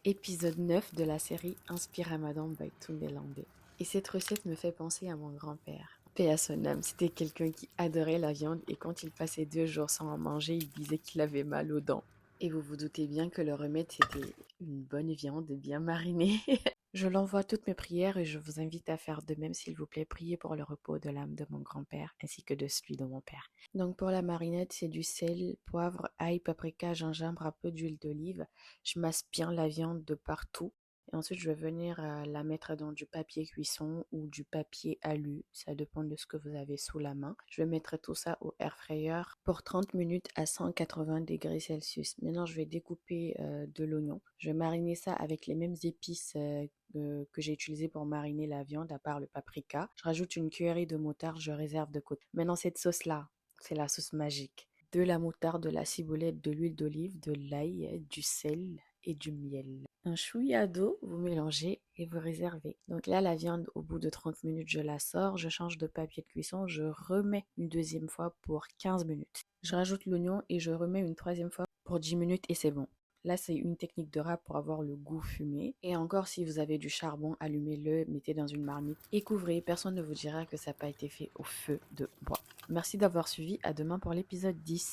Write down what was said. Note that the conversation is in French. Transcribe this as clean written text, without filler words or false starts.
Épisode 9 de la série Inspire Ramadan by Tunde Landé. Et cette recette me fait penser à mon grand-père. Paix à son âme, c'était quelqu'un qui adorait la viande et quand il passait 2 jours sans en manger, il disait qu'il avait mal aux dents. Et vous vous doutez bien que le remède, c'était une bonne viande bien marinée. Je l'envoie toutes mes prières et je vous invite à faire de même, s'il vous plaît. Priez pour le repos de l'âme de mon grand-père ainsi que de celui de mon père. Donc pour la marinade, c'est du sel, poivre, ail, paprika, gingembre, un peu d'huile d'olive. Je masse bien la viande de partout. Et ensuite, je vais venir la mettre dans du papier cuisson ou du papier alu. Ça dépend de ce que vous avez sous la main. Je vais mettre tout ça au air fryer pour 30 minutes à 180 degrés Celsius. Maintenant, je vais découper de l'oignon. Je vais mariner ça avec les mêmes épices que j'ai utilisées pour mariner la viande, à part le paprika. Je rajoute une cuillerée de moutarde, je réserve de côté. Maintenant, cette sauce-là, c'est la sauce magique. De la moutarde, de la ciboulette, de l'huile d'olive, de l'ail, du sel et du miel. Un chouïa d'eau, vous mélangez et vous réservez. Donc là, la viande, au bout de 30 minutes, je la sors, je change de papier de cuisson, je remets une deuxième fois pour 15 minutes. Je rajoute l'oignon et je remets une troisième fois pour 10 minutes et c'est bon. Là, c'est une technique de râpe pour avoir le goût fumé. Et encore, si vous avez du charbon, allumez-le, mettez dans une marmite et couvrez. Personne ne vous dira que ça n'a pas été fait au feu de bois. Merci d'avoir suivi. À demain pour l'épisode 10.